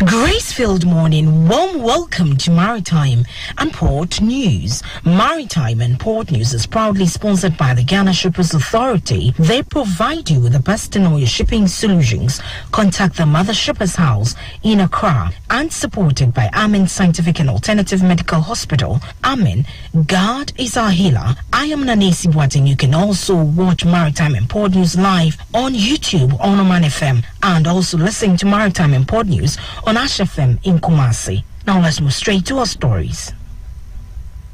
Grace-filled morning, warm welcome to Maritime and Port News. Maritime and Port News is proudly sponsored by the Ghana Shippers Authority. They provide you with the best in all your shipping solutions. Contact the Mother Shippers House in Accra and supported by Amen Scientific and Alternative Medical Hospital. Amen, God is our healer. I am Nanesi Boateng. You can also watch Maritime and Port News live on YouTube on Omanfm and also listen to Maritime and Port News on FM in Kumasi. Now let's move straight to our stories.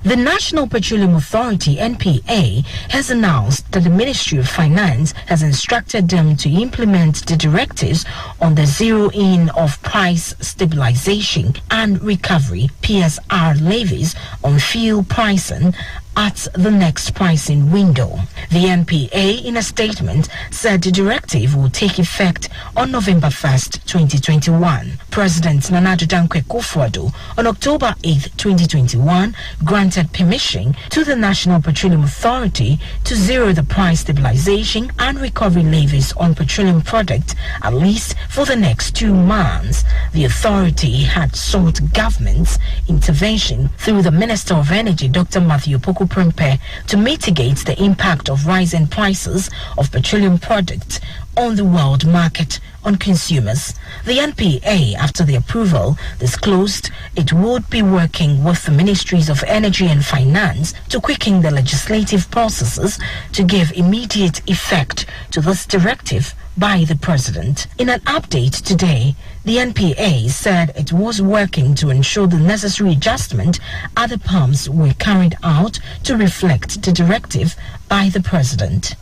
The National Petroleum Authority (NPA) has announced that the Ministry of Finance has instructed them to implement the directives on the zeroing of price stabilization and recovery (PSR) levies on fuel pricing at the next pricing window. The NPA, in a statement, said the directive will take effect on November 1st, 2021. President Nana Addo Dankwa Akufo-Addo, on October 8th, 2021, granted permission to the National Petroleum Authority to zero the price stabilization and recovery levies on petroleum products, at least for the next 2 months. The authority had sought government's intervention through the Minister of Energy, Dr. Matthew Prempeh, to mitigate the impact of rising prices of petroleum products on the world market on consumers. The NPA, after the approval, disclosed it would be working with the Ministries of Energy and Finance to quicken the legislative processes to give immediate effect to this directive by the President. In an update today, the NPA said it was working to ensure the necessary adjustment at the pumps were carried out to reflect the directive by the President.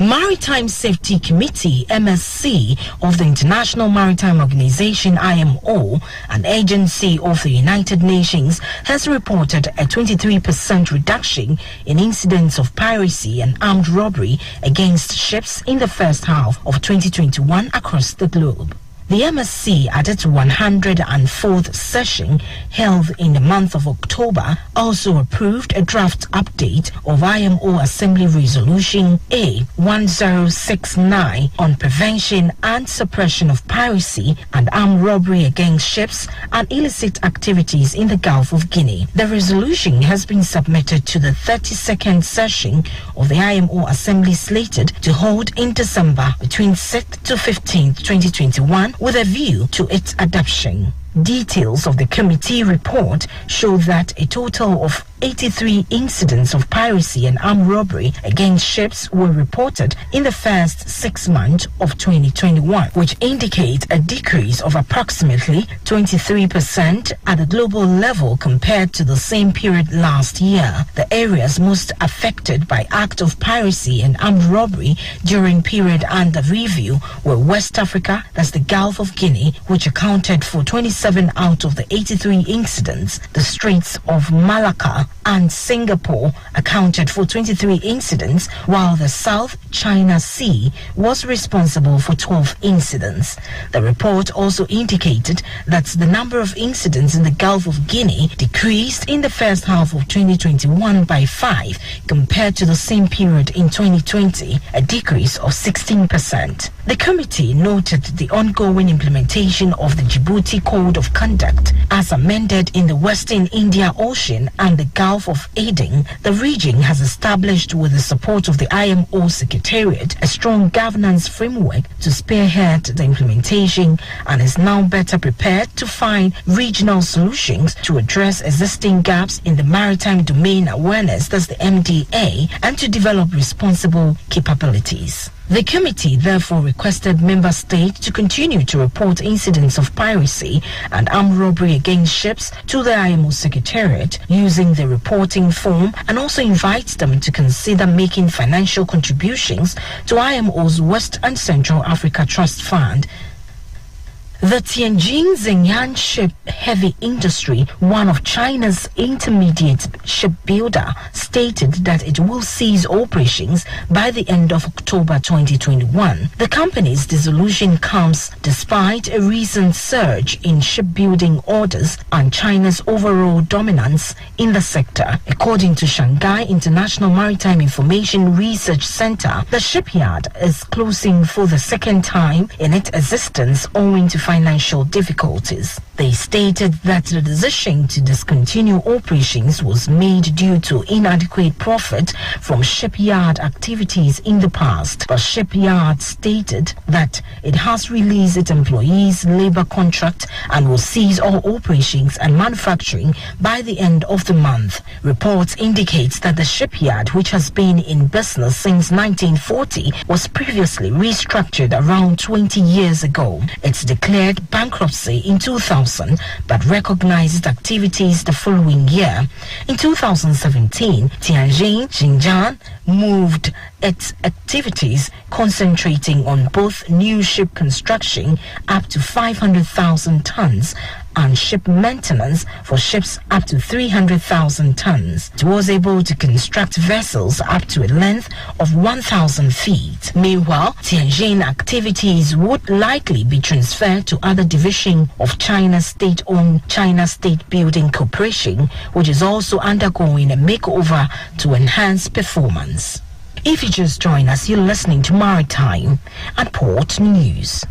Maritime Safety Committee (MSC) of the International Maritime Organization (IMO), an agency of the United Nations, has reported a 23% reduction in incidents of piracy and armed robbery against ships in the first half of 2021 across the globe. The MSC, at its 104th session held in the month of October, also approved a draft update of IMO Assembly Resolution A1069 on prevention and suppression of piracy and armed robbery against ships and illicit activities in the Gulf of Guinea. The resolution has been submitted to the 32nd session of the IMO Assembly, slated to hold in December between 6th to 15th, 2021, with a view to its adoption. Details of the committee report show that a total of 83 incidents of piracy and armed robbery against ships were reported in the first 6 months of 2021, which indicates a decrease of approximately 23% at the global level compared to the same period last year. The areas most affected by acts of piracy and armed robbery during period under review were West Africa, that's the Gulf of Guinea, which accounted for 27 out of the 83 incidents. The Straits of Malacca and Singapore accounted for 23 incidents, while the South China Sea was responsible for 12 incidents. The report also indicated that the number of incidents in the Gulf of Guinea decreased in the first half of 2021 by 5 compared to the same period in 2020, a decrease of 16%. The committee noted the ongoing implementation of the Djibouti Code of Conduct as amended in the Western Indian Ocean and the Gulf of Aden. The region has established, with the support of the IMO Secretariat, a strong governance framework to spearhead the implementation and is now better prepared to find regional solutions to address existing gaps in the maritime domain awareness, that's the MDA, and to develop responsible capabilities. The committee therefore requested member states to continue to report incidents of piracy and armed robbery against ships to the IMO Secretariat using the reporting form, and also invites them to consider making financial contributions to IMO's West and Central Africa Trust Fund. The Tianjin Zhenyan Ship Heavy Industry, one of China's intermediate shipbuilder, stated that it will cease operations by the end of October 2021. The company's dissolution comes despite a recent surge in shipbuilding orders and China's overall dominance in the sector. According to Shanghai International Maritime Information Research Center, the shipyard is closing for the second time in its existence owing to financial difficulties. They stated that the decision to discontinue operations was made due to inadequate profit from shipyard activities in the past. The shipyard stated that it has released its employees' labor contract and will cease all operations and manufacturing by the end of the month. Reports indicate that the shipyard, which has been in business since 1940, was previously restructured around 20 years ago. It's declared bankruptcy in 2000 but recognized activities the following year. In 2017, Tianjin Xinjiang moved its activities concentrating on both new ship construction up to 500,000 tons and ship maintenance for ships up to 300,000 tons. It was able to construct vessels up to a length of 1,000 feet. Meanwhile, Tianjin activities would likely be transferred to other division of China's state-owned China State Building Corporation, which is also undergoing a makeover to enhance performance. If you just join us, you're listening to Maritime and Port News.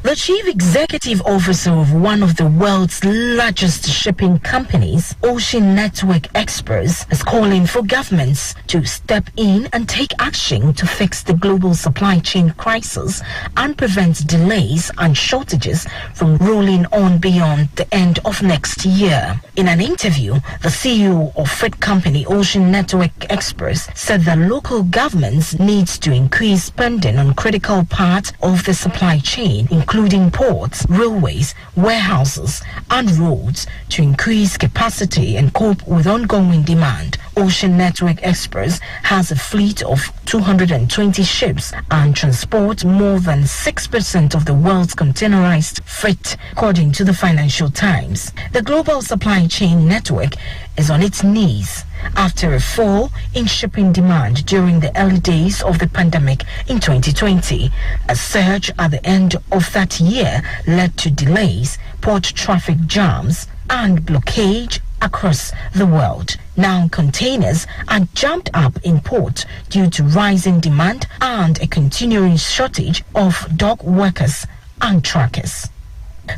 The chief executive officer of one of the world's largest shipping companies, Ocean Network Express, is calling for governments to step in and take action to fix the global supply chain crisis and prevent delays and shortages from rolling on beyond the end of next year. In an interview, the CEO of freight company Ocean Network Express said that local governments need to increase spending on critical parts of the supply chain, including ports, railways, warehouses, and roads, to increase capacity and cope with ongoing demand. Ocean Network Express has a fleet of 220 ships and transports more than 6% of the world's containerized freight, according to the Financial Times. The global supply chain network is on its knees after a fall in shipping demand during the early days of the pandemic in 2020. A surge at the end of that year led to delays, port traffic jams, and blockage across the world. Now containers are jammed up in port due to rising demand and a continuing shortage of dock workers and truckers.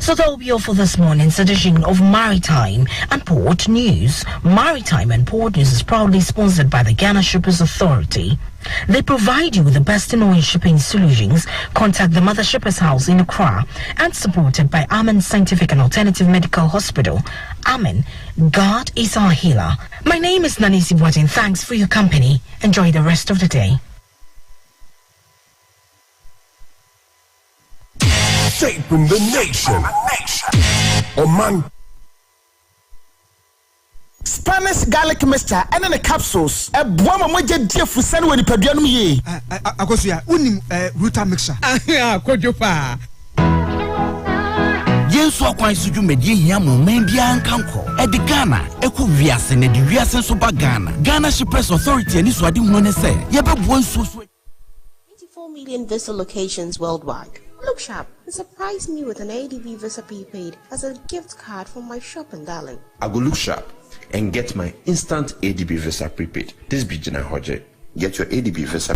So that will be all for this morning's edition of Maritime and Port News. Maritime and Port News is proudly sponsored by the Ghana Shippers Authority. They provide you with the best in oil shipping solutions. Contact the Mother Shippers House in Accra, and supported by Amen Scientific and Alternative Medical Hospital. Amen, God is our healer. My name is Nanisi Boateng. Thanks for your company. Enjoy the rest of the day. Shaping the nation. Oman. Spanish garlic mixture and then the capsules. A boama moja dear for send when you padianum ye. Akosia, unim ruta mixture. Kojopa. Yenso kwan suju medie hia mo man bia nkanko. E de Ghana, eku wiase ne de wiase so ba Ghana. Ghana Shippers Authority ani so ade hu ne se. Ye be bo nso so. 24 million visa locations worldwide. Look sharp and surprise me with an ADB Visa prepaid as a gift card from my shopping darling. I go look sharp and get my instant ADB Visa prepaid. This be Jina Hoje. Get your ADB Visa